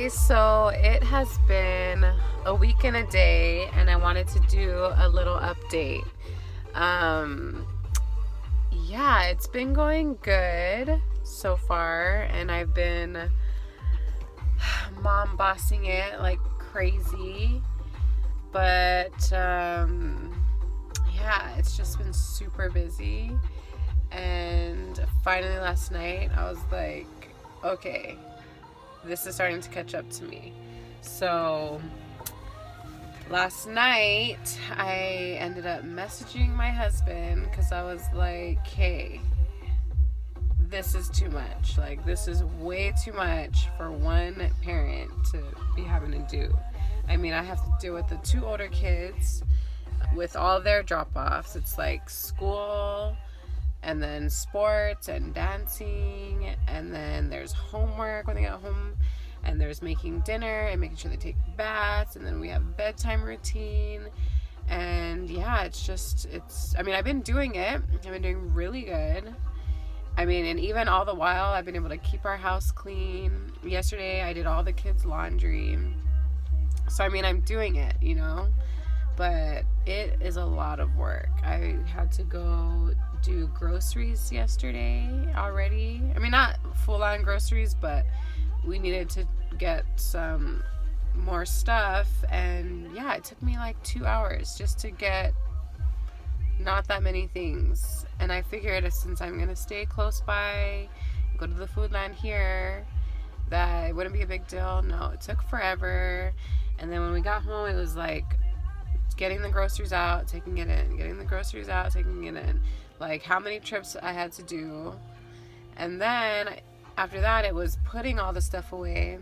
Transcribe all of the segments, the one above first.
Okay, so it has been a week and a day, and I wanted to do a little update. Um, yeah, it's been going good so far, and I've been mom bossing it like crazy, but yeah, it's just been super busy. And finally, last night, I was like, okay, this is starting to catch up to me. So last night I ended up messaging my husband because I was like, hey, this is too much. Like, this is way too much for one parent to be having to do. I mean, I have to deal with the two older kids with all their drop-offs. It's like school, and then sports and dancing, and then there's homework when they get home, and there's making dinner and making sure they take baths, and then we have bedtime routine. And yeah, I mean, I've been doing it. I've been doing really good. I mean, and even all the while, I've been able to keep our house clean. Yesterday, I did all the kids' laundry. So, I mean, I'm doing it, but it is a lot of work. I had to go do groceries yesterday already. I mean, not full-on groceries, but we needed to get some more stuff, and yeah, it took me like 2 hours just to get not that many things. And I figured, since I'm gonna stay close by, go to the food line here, that it wouldn't be a big deal. No, it took forever. And then when we got home, it was like getting the groceries out, taking it in, getting the groceries out, taking it in. Like, how many trips I had to do. And then after that, it was putting all the stuff away,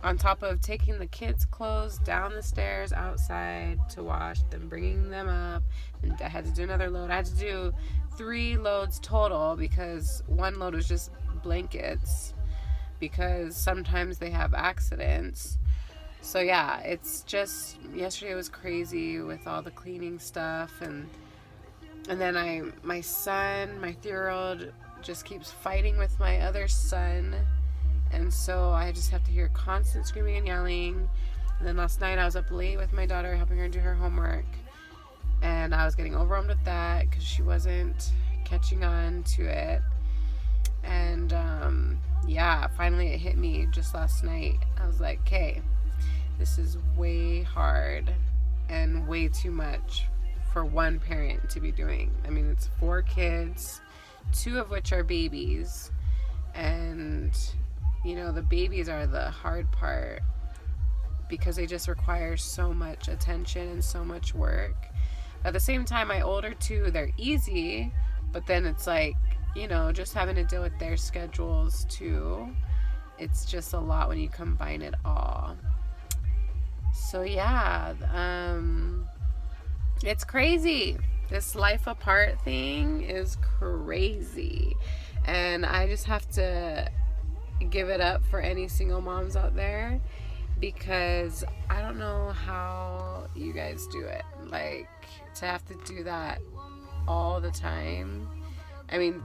on top of taking the kids' clothes down the stairs outside to wash, then bringing them up. And I had to do another load. I had to do 3 loads total, because one load was just blankets, because sometimes they have accidents. So yeah, it's just, yesterday was crazy with all the cleaning stuff, and then my son, my 3-year-old, just keeps fighting with my other son, and so I just have to hear constant screaming and yelling. And then last night I was up late with my daughter, helping her do her homework, and I was getting overwhelmed with that because she wasn't catching on to it. And yeah, finally it hit me just last night. I was like, okay, this is way hard and way too much for one parent to be doing. I mean, it's 4 kids, 2 of which are babies, and the babies are the hard part, because they just require so much attention and so much work. At the same time, my older 2, they're easy, but then it's like, just having to deal with their schedules too. It's just a lot when you combine it all. So yeah, it's crazy. This life apart thing is crazy. And I just have to give it up for any single moms out there, because I don't know how you guys do it. Like, to have to do that all the time. I mean,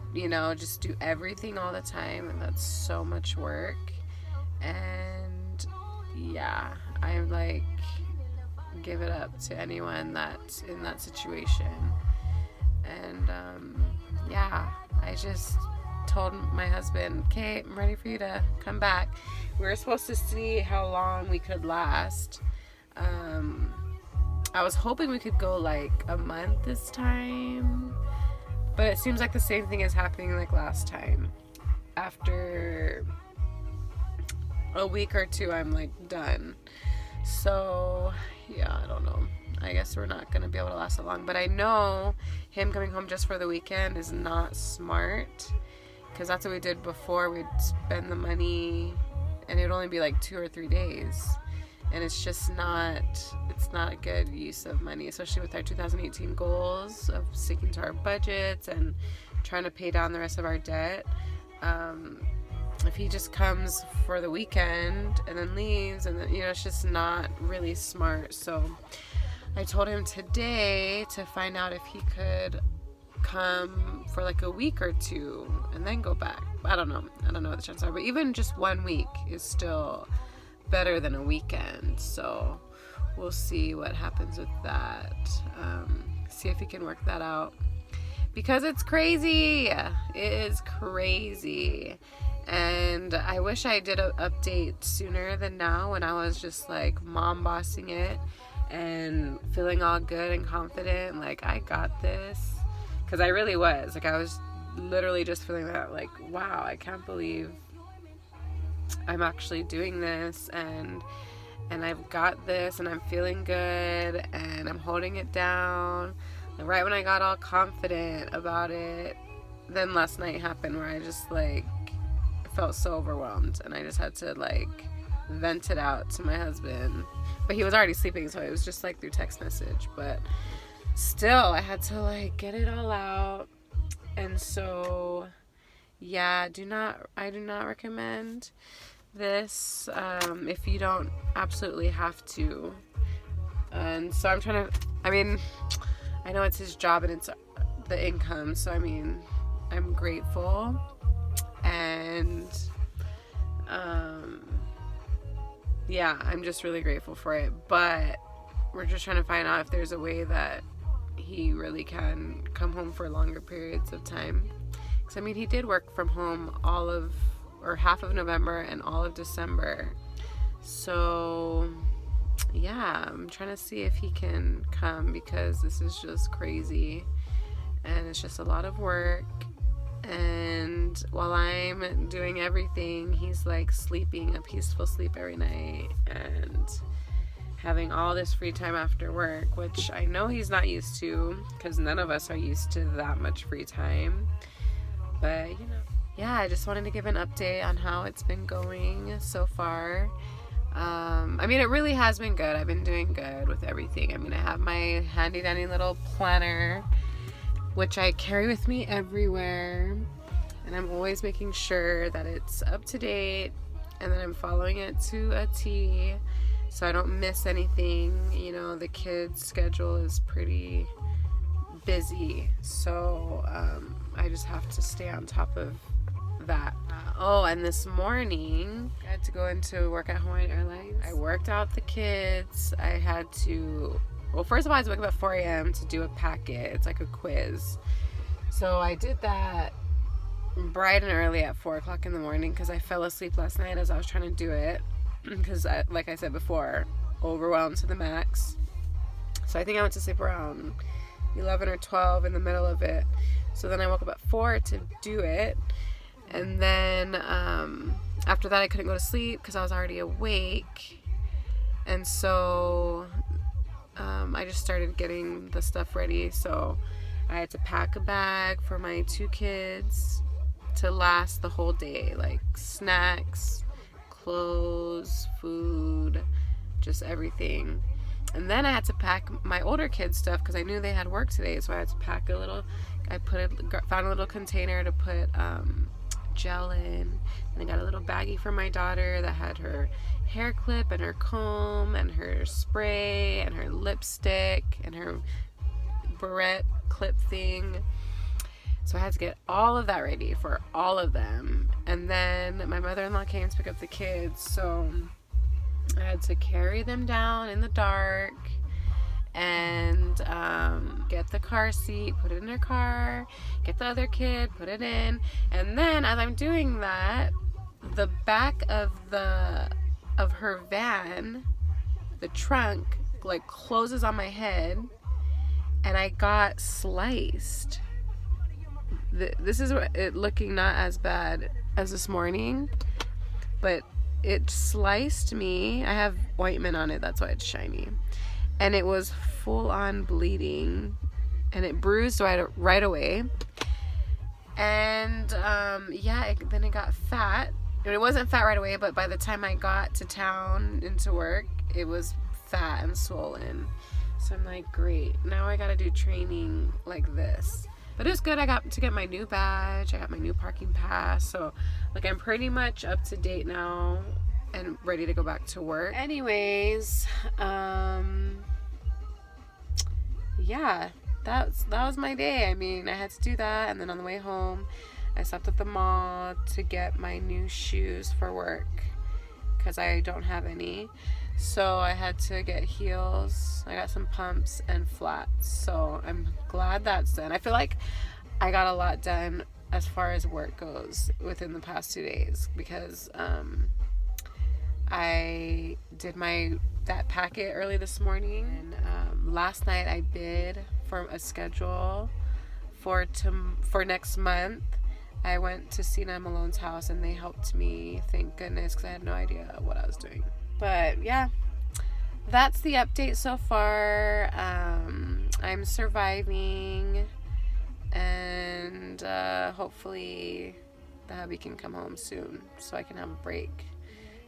just do everything all the time, and that's so much work. And yeah, I'm like, give it up to anyone that's in that situation. And yeah, I just told my husband, okay, I'm ready for you to come back. We were supposed to see how long we could last. I was hoping we could go like a month this time, but it seems like the same thing is happening like last time. After a week or 2, I'm like done. So yeah, I don't know. I guess we're not going to be able to last that long. But I know him coming home just for the weekend is not smart, because that's what we did before. We'd spend the money, and it would only be like 2 or 3 days. And it's just not a good use of money, especially with our 2018 goals of sticking to our budgets and trying to pay down the rest of our debt. If he just comes for the weekend and then leaves, and then, it's just not really smart. So I told him today to find out if he could come for like a week or 2 and then go back. I don't know what the chances are, but even just 1 week is still better than a weekend. So we'll see what happens with that. See if he can work that out. Because it's crazy. It is crazy. And I wish I did an update sooner than now, when I was just like mom bossing it and feeling all good and confident. Like, I got this. Because I really was. Like, I was literally just feeling that, like, wow, I can't believe I'm actually doing this, and I've got this, and I'm feeling good, and I'm holding it down. And right when I got all confident about it, then last night happened, where I just, like, felt so overwhelmed, and I just had to, like, vent it out to my husband. But he was already sleeping, so it was just, like, through text message. But still, I had to, like, get it all out. And so, yeah, I do not recommend this if you don't absolutely have to. And so I'm trying to, I know it's his job and it's the income, so I'm grateful. And yeah, I'm just really grateful for it. But we're just trying to find out if there's a way that he really can come home for longer periods of time. Because he did work from home half of November and all of December. So yeah, I'm trying to see if he can come, because this is just crazy and it's just a lot of work. And while I'm doing everything, he's like sleeping a peaceful sleep every night and having all this free time after work, which I know he's not used to, because none of us are used to that much free time. But, yeah, I just wanted to give an update on how it's been going so far. It really has been good. I've been doing good with everything. I have my handy dandy little planner, which I carry with me everywhere, and I'm always making sure that it's up to date and that I'm following it to a T, so I don't miss anything. The kids' schedule is pretty busy, so I just have to stay on top of that. And this morning I had to go into work at Hawaiian Airlines. I worked out the kids. I had to, first of all, I had to wake up at 4 a.m. to do a packet. It's like a quiz. So I did that bright and early at 4 o'clock in the morning, because I fell asleep last night as I was trying to do it, because like I said before, overwhelmed to the max. So I think I went to sleep around 11 or 12 in the middle of it. So then I woke up at 4 to do it. And then after that I couldn't go to sleep because I was already awake. And so I just started getting the stuff ready. So I had to pack a bag for my 2 kids to last the whole day. Like snacks, clothes, food, just everything. And then I had to pack my older kids' stuff because I knew they had work today. So I had to pack found a little container to put gel in. And I got a little baggie for my daughter that had her hair clip and her comb and her spray and her lipstick and her barrette clip thing. So I had to get all of that ready for all of them. And then my mother-in-law came to pick up the kids. So I had to carry them down in the dark and get the car seat, put it in their car, get the other kid, put it in. And then as I'm doing that, the back of her van, the trunk, like closes on my head, and I got sliced. This is it looking not as bad as this morning, but it sliced me. I have ointment on it, that's why it's shiny. And it was full on bleeding, and it bruised right away. And then it got fat. And it wasn't fat right away, but by the time I got to town into work, it was fat and swollen. So I'm like, great, now I gotta do training like this. But it was good. I got to get my new badge. I got my new parking pass. So like I'm pretty much up to date now and ready to go back to work. Anyways, yeah, that was my day. I had to do that, and then on the way home I stopped at the mall to get my new shoes for work because I don't have any. So I had to get heels. I got some pumps and flats. So I'm glad that's done. I feel like I got a lot done as far as work goes within the past 2 days because I did that packet early this morning. And last night I bid for a schedule for next month. I went to Sina and Malone's house and they helped me, thank goodness, because I had no idea what I was doing. But yeah, that's the update so far. I'm surviving, and hopefully the hubby can come home soon so I can have a break,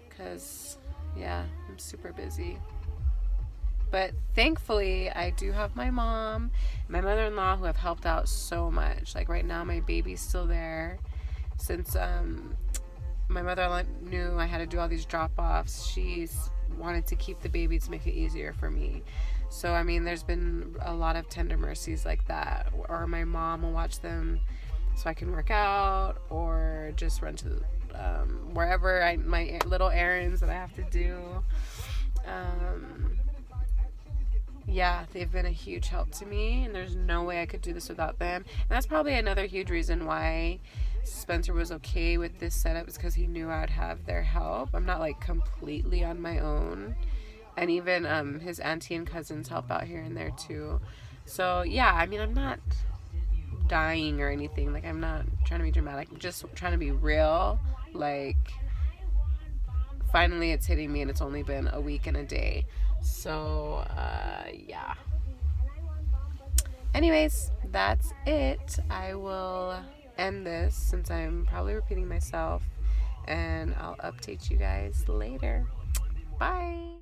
because yeah, I'm super busy. But thankfully, I do have my mom, my mother-in-law, who have helped out so much. Like right now, my baby's still there. Since my mother-in-law knew I had to do all these drop-offs, she's wanted to keep the baby to make it easier for me. So, I mean, there's been a lot of tender mercies like that. Or my mom will watch them so I can work out, or just run to wherever my little errands that I have to do. Yeah, they've been a huge help to me, and there's no way I could do this without them. And that's probably another huge reason why Spencer was okay with this setup, is because he knew I'd have their help. I'm not like completely on my own, and even his auntie and cousins help out here and there too. So yeah, I mean, I'm not dying or anything. Like, I'm not trying to be dramatic. I'm just trying to be real. Like, finally it's hitting me, and it's only been a week and a day. So, yeah. Anyways, that's it. I will end this since I'm probably repeating myself, and I'll update you guys later.